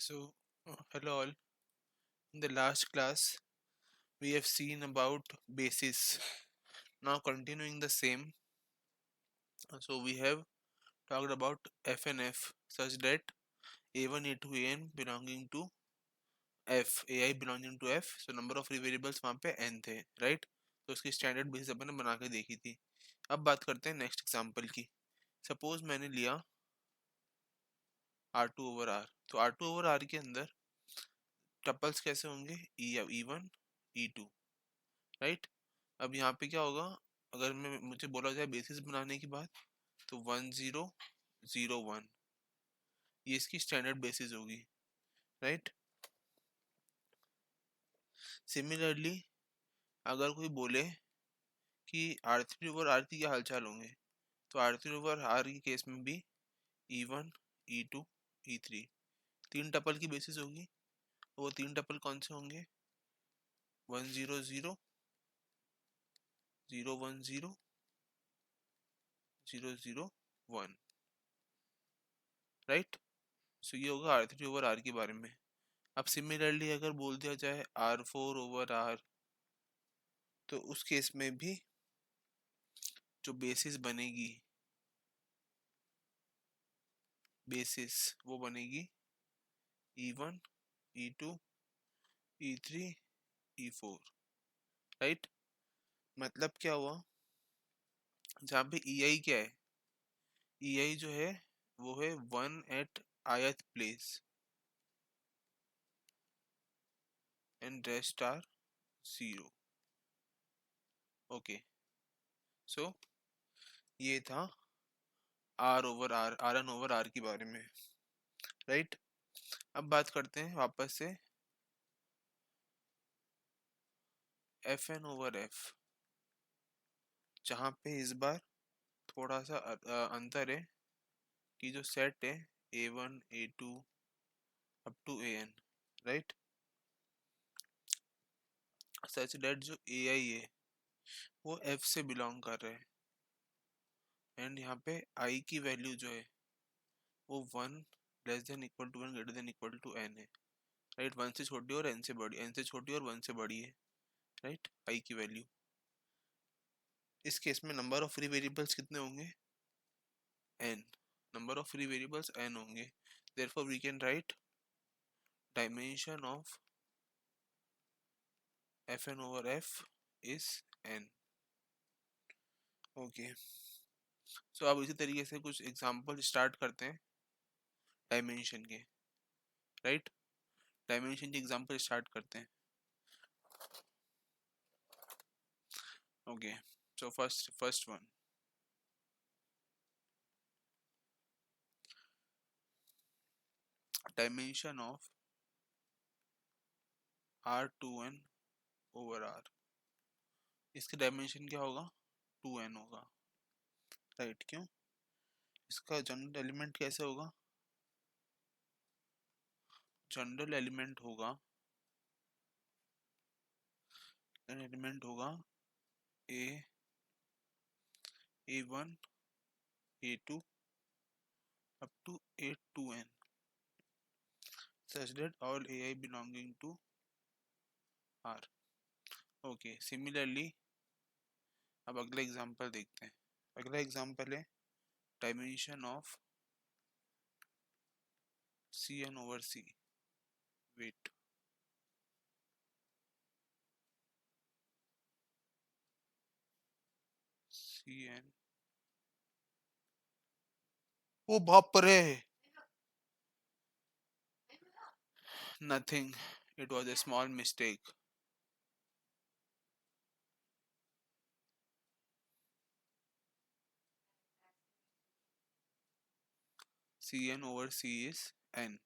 So, hello all. In the last class, we have seen about basis. Now, continuing the same, so we have talked about f and f such that a1, a2, an belonging to f, ai belonging to f. So, number of variables वहाँ पे n थे, right? तो उसकी standard basis अपन ने बना के देखी थी. अब बात करते हैं नेक्स्ट एग्जांपल की. सपोज मैंने लिया R2 ओवर R. तो R2 ओवर R के अंदर टपल्स कैसे होंगे? E1 E2, right. अब यहाँ पे क्या होगा? अगर मैं मुझे बोला जाए बेसिस बनाने की बात, तो 1001 ये इसकी स्टैंडर्ड बेसिस होगी, राइट. सिमिलरली अगर कोई बोले कि R3 ओवर R की क्या हालचाल होंगे, तो R3 ओवर R के केस में भी E1 E2 E3 तीन टपल की बेसिस होगी. वो तीन टपल कौन से होंगे? 100 010 001, राइट. सो ये होगा R3 ओवर R के बारे में. अब सिमिलरली अगर बोल दिया जाए R4 ओवर R, तो उस केस में भी जो बेसिस बनेगी, बेसिस वो बनेगी E1 E2 E3 E4, right. मतलब क्या हुआ? जहाँ पे EI क्या है? EI जो है वो है 1 at ith place and rest are 0. Okay, so ये था R over R, Rn over R के बारे में, राइट. अब बात करते हैं वापस से Fn ओवर F, जहाँ पे इस बार थोड़ा सा अंतर है कि जो सेट है A1 A2 up to AN, right. Such that जो AI है वो F से बिलोंग कर रहा है, एंड यहाँ पे I की वैल्यू जो है वो 1 less than equal to 1 greater than equal to N है, राइट. 1 से छोटी और N से बड़ी, N से छोटी और 1 से बड़ी है, राइट. I की वैल्यू. इस केस में नंबर ऑफ फ्री वेरिएबल्स कितने होंगे? N. Number of free variables N होंगे. therefore we can write dimension of Fn over F is N. Okay, so अब इसी तरीके से कुछ एग्जांपल स्टार्ट करते हैं डायमेंशन के, राइट. डायमेंशन के एग्जांपल स्टार्ट करते हैं. Okay, so first one, dimension of R2n over R. इसके डायमेंशन क्या होगा? 2n होगा, राइट. क्यों? इसका जनरल एलिमेंट कैसे होगा? जनरल एलिमेंट होगा A, A1 A2 up to A2n such that all AI belonging to R. Okay, similarly अब अगला एग्जांपल देखते हैं. अगला एग्जांपल है dimension of Cn over C. Wait, Cn, ओ बाप रे, nothing, it was a small mistake. Cn over C is N.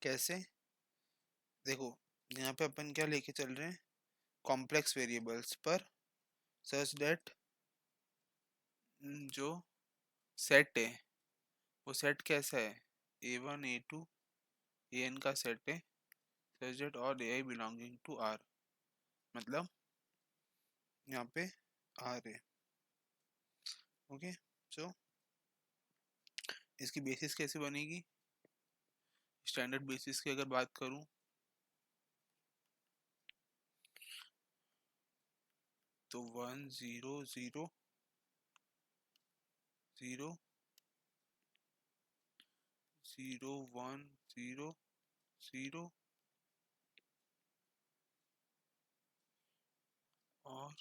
कैसे? देखो, यहाँ पे अपन क्या लेके चल रहे हैं? कॉम्प्लेक्स वेरिएबल्स पर, सच दैट जो सेट है वो सेट कैसा है? A1 A2 AN का सेट है such that all AI belonging to R. मतलब यहाँ पे R है. ओके, सो इसकी बेसिस कैसे बनेगी? स्टैंडर्ड बेसिस की अगर बात करूं तो 1 0 0 0 0 1 0 0 और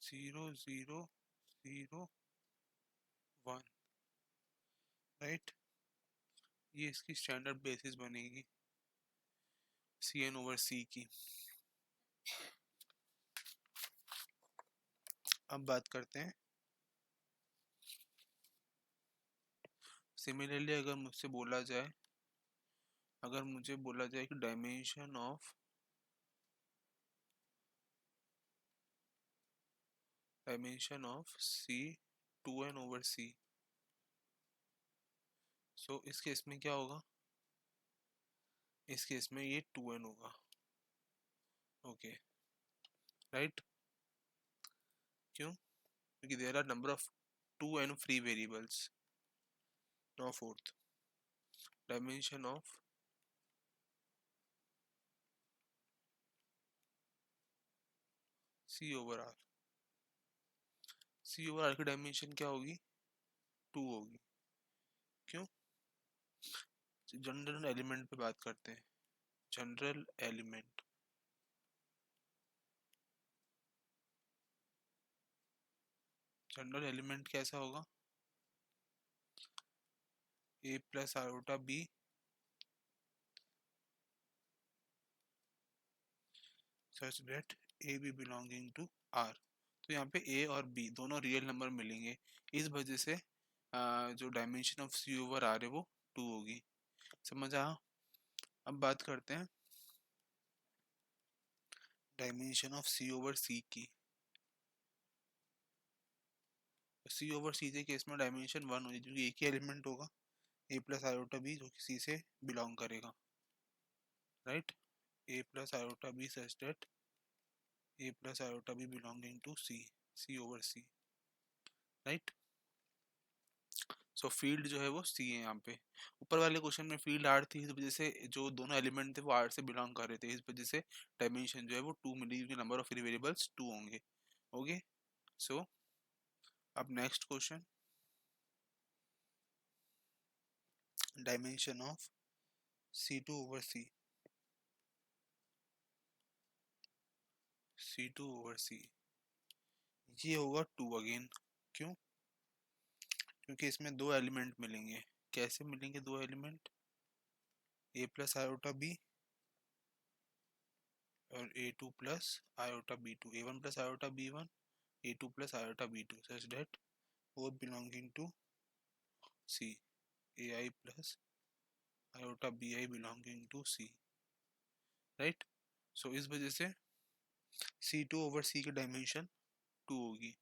0 0 0 1, राइट। ये इसकी स्टैंडर्ड बेसिस बनेगी Cn ओवर C की। अब बात करते हैं सिमिलरली अगर मुझसे बोला जाए, अगर मुझे बोला जाए कि dimension of C 2n over C, सो इस केस में क्या होगा, इस केस में ये 2n होगा, ओके, राइट। क्यों? क्योंकि there are number of 2n free variables. Now fourth, dimension of C over R, C over R की डायमेंशन क्या होगी, 2 होगी। क्यों? जनरल एलिमेंट पे बात करते हैं, जनरल एलिमेंट, जनरल एलिमेंट कैसा होगा, a plus iota b such that a be belonging to R। तो यहाँ पे a और b दोनों रियल नंबर मिलेंगे, इस वजह से जो dimension of C over R है वो 2 होगी। समझ आया? अब बात करते हैं dimension of C over C की। C ओवर C के केस में डायमेंशन 1 होगी क्योंकि एक ही एलिमेंट होगा a प्लस आयोटा b जो कि C से बिलोंग करेगा, right. a plus iota b such that a plus iota b belonging to C over C, right. So field जो है वो C है यहाँ पे। ऊपर वाले क्वेश्चन में फील्ड R थी, इस वजह से जो दोनों एलिमेंट थे वो R से बिलोंग कर रहे थे, इस वजह से डायमेंशन जो है वो 2 मिली, क्योंकि नंबर ऑफ वेरिएबल्स 2 होंगे। ओके, सो अब next question, dimension of C2 over C2 over C, ये होगा 2 अगेन। क्यों? क्योंकि इसमें दो एलिमेंट मिलेंगे। कैसे मिलेंगे दो element, a plus iota b और a2 plus iota b2, a1 plus iota b1, a2 plus iota b2 such that both belonging to C, ai plus iota bi belonging to C, right. So इस वजह से C2 over C की dimension 2 होगी।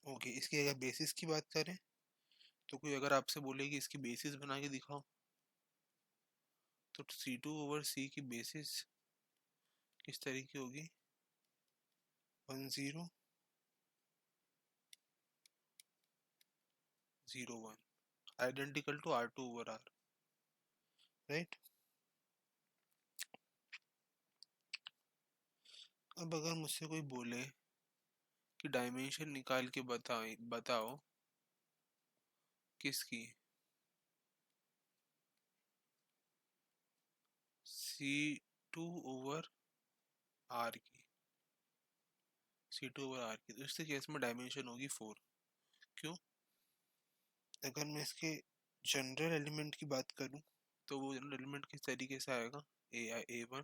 Okay, इसकी अगर basis की बात करें तो कोई अगर आपसे बोले कि इसकी बेसिस बना के दिखाओ, तो C2 ओवर C की बेसिस किस तरह की होगी, 1 0 0 1, identical to R2 over R, right. अब अगर मुझसे कोई बोले कि डायमेंशन निकाल के बताओ किसकी, C2 ओवर R की, C2 ओवर R की, तो इसके केस में डायमेंशन होगी 4। क्यों? अगर मैं इसके जनरल एलिमेंट की बात करूं तो वो जनरल एलिमेंट किस तरीके से आएगा, a1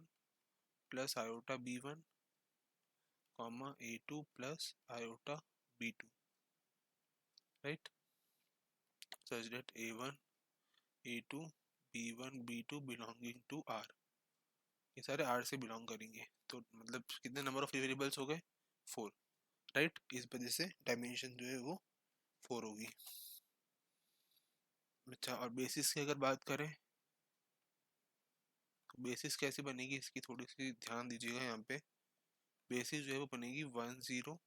plus iota b1 comma a2 plus iota b2, right, such that a1 a2 b1 b2 belonging to R, ये सारे R से बिलोंग करेंगे। तो मतलब कितने नंबर ऑफ वेरिएबल्स हो गए, 4, राइट। इस वजह से डायमेंशन जो है वो 4 होगी। अच्छा, और बेसिस की अगर बात करें तो बेसिस कैसे बनेगी इसकी थोड़ी सी ध्यान दीजिएगा यहाँ पे। बेसिस जो है वो बनेगी 1 0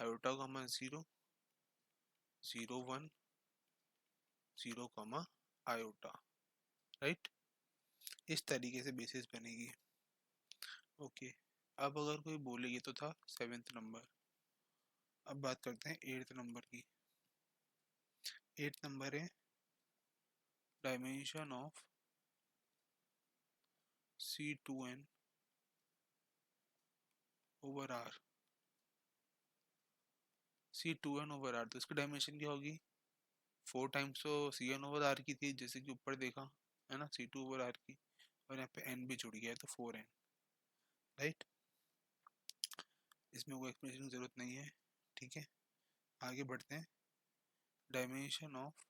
iota comma 0 0 1 0 comma iota, right. इस तरीके से बेसिस बनेगी। ओके, अब अगर कोई बोले, ये तो था 7th नंबर, अब बात करते हैं 8th नंबर की। 8th नंबर है dimension of C2n over R। C2n over R, तो इसकी डायमेंशन क्या होगी? 4 टाइम्स तो CN ओवर R की थी, जैसे कि ऊपर देखा है ना, C2 ओवर R की, और यहाँ पे n भी जुड़ गया है तो 4n, राइट। इसमें कोई एक्सप्लेनेशन की जरूरत नहीं है, ठीक है। आगे बढ़ते हैं। Dimension of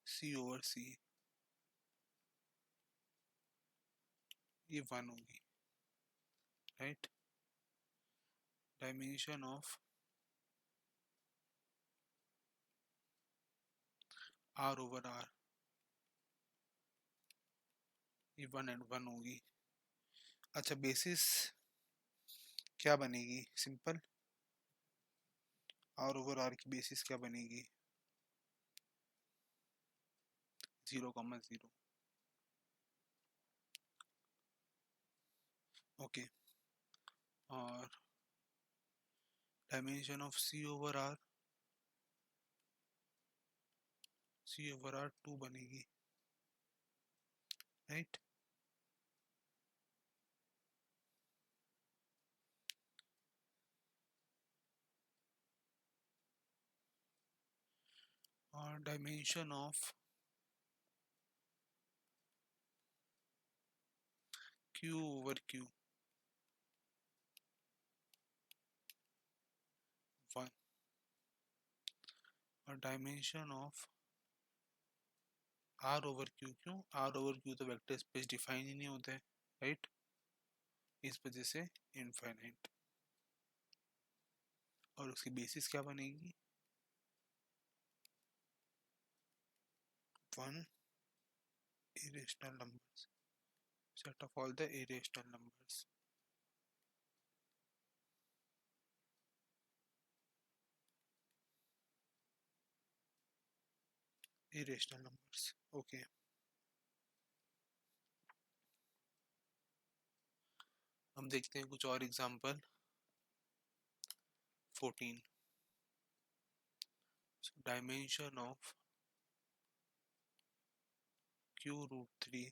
C over C, ये 1 होगी, right. Dimension of R over R, ये 1 एंड 1 होगी। अच्छा, बेसिस क्या बनेगी? सिंपल, R ओवर R की बेसिस क्या बनेगी? 0,0। ओके, और dimension of C over R, C over R 2 बनेगी, राइट। और dimension of Q over Q 1, और dimension of R over Q, क्यों R ओवर Q तो वेक्टर स्पेस डिफाइन ही नहीं होता है, राइट, इस वजह से इनफाइनाइट। और उसकी बेसिस क्या बनेगी? 1 irrational numbers, set of all the irrational numbers, irrational numbers। Okay, हम देखते हैं कुछ और example. 14, dimension of Q root 3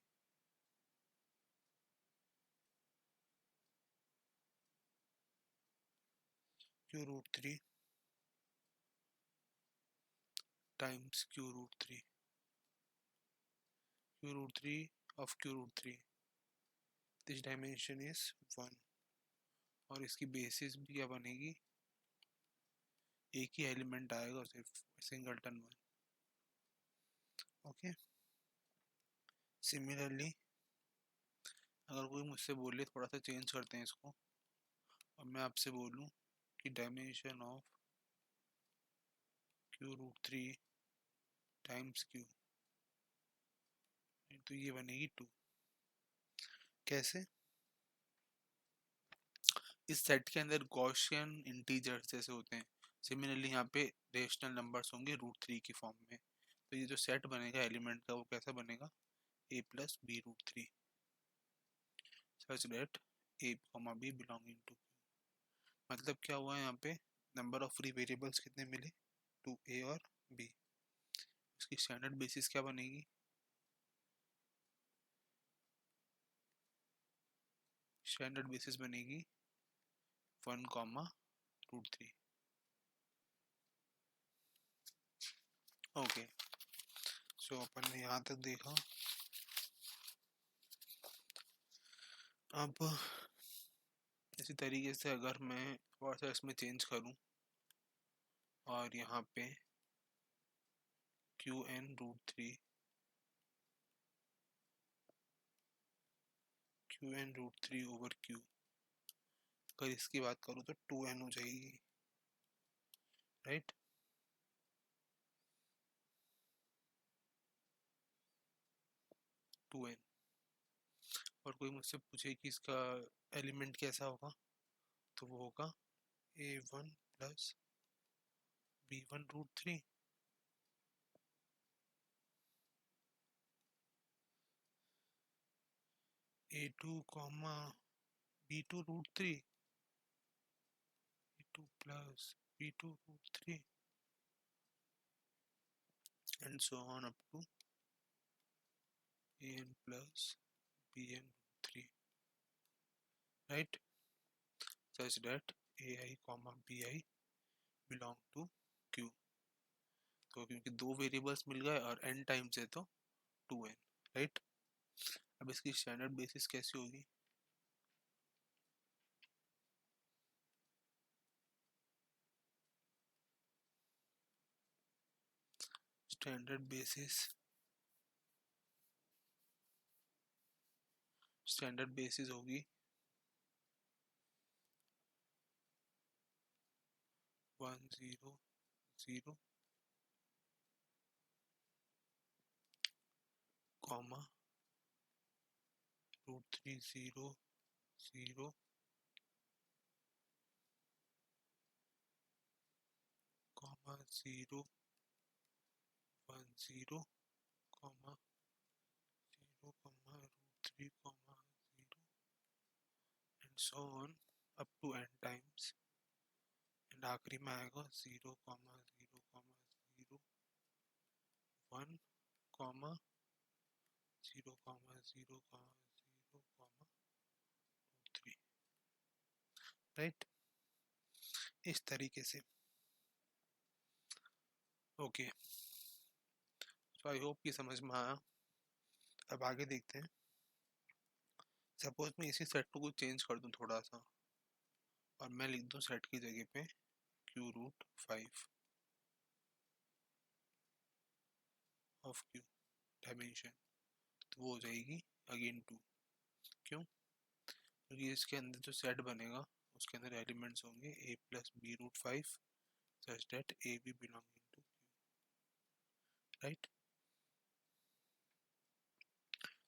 Q root 3 times Q root 3, Q root 3 of Q root 3, this dimension is 1, और इसकी बेसिस भी क्या बनेगी? एक ही एलिमेंट आएगा, सिर्फ सिंगलटन 1। ओके, सिमिलरली अगर कोई मुझसे बोले, थोड़ा सा चेंज करते हैं इसको, और मैं आपसे बोलूं कि dimension of Q root 3 times Q, तो ये बनेगी 2। कैसे? इस सेट के अंदर गॉसियन इंटीजर्स जैसे होते हैं, सिमिलरली यहाँ पे रेशनल नंबर्स होंगे रूट 3 की फॉर्म में। तो ये जो सेट बनेगा एलिमेंट का, वो कैसा बनेगा? a plus B root 3, such that a comma B belonging to. मतलब क्या हुआ यहाँ पे? नंबर ऑफ फ्री वेरिएबल्स कितने मिले? 2a और b। इसकी स्टैंडर्ड बेसिस क्या बनेगी? स्टैंडर्ड बेसिस बनेगी 1 कॉमा रूट 3। ओके, सो अपन ने यहाँ तक देखा। अब इसी तरीके से अगर मैं थोड़ा सा इसमें चेंज करूँ, और यहाँ पे QN root 3 QN root 3 over Q, अगर इसकी बात करूँ तो 2n हो जाएगी, राइट। 2n, और कोई मुझसे पूछे कि इसका एलिमेंट कैसा होगा, तो वो होगा A1 plus B1√3, A2 comma B2√3, A2 plus B2√3 and so on up to AN plus BN√3, right? Such that AI comma BI belong to Q. तो क्योंकि दो वेरिएबल्स मिल गए और n टाइम्स है तो 2n, राइट? अब इसकी standard basis कैसी होगी? स्टैंडर्ड बेसिस होगी 1 0 0 comma √3 0 0 comma 0 1 0 comma 0 comma √3 comma 0 and so on up to n times, and आखिरी में आएगा 0 comma 0 comma 0 1 comma 0 comma 0 comma 0 comma 3, right? इस तरीके से। ओके, तो आई होप कि समझ में आया। अब आगे देखते हैं। सपोज मैं इसी सेट को कुछ चेंज कर दूं थोड़ा सा, और मैं लिख दूं सेट की जगह पे Q√5 ऑफ Q डायमेंशन, तो वो हो जाएगी अगेन 2। क्यों? क्योंकि इसके अंदर जो सेट बनेगा उसके अंदर एलिमेंट्स होंगे A plus B√5 such that A भी belonging to Q, राइट?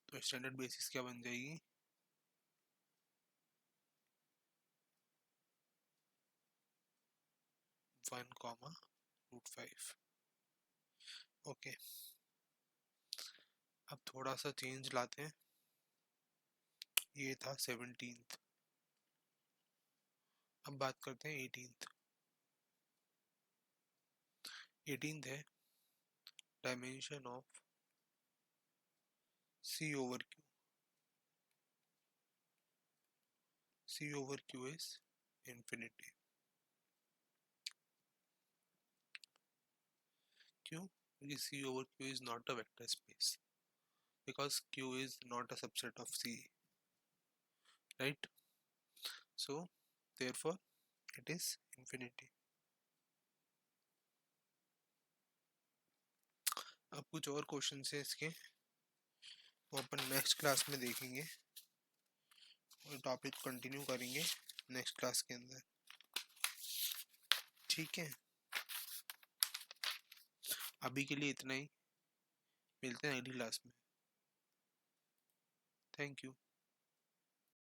तो स्टैंडर्ड बेसिस क्या बन जाएगी? 1 कॉमा √5। ओके, अब थोड़ा सा चेंज लाते हैं। ये था 17th, अब बात करते हैं 18th। 18th है dimension of C over Q। C over Q is infinity। क्यों? क्योंकि C over Q is not a vector space because Q is not a subset of C, right? So therefore it is infinity। अब कुछ और question है इसके, वो अपन next class में देखेंगे और टॉपिक कंटिन्यू करेंगे नेक्स्ट क्लास के अंदर, ठीक है? अभी के लिए इतना ही, मिलते हैं अगली क्लास में। Thank you.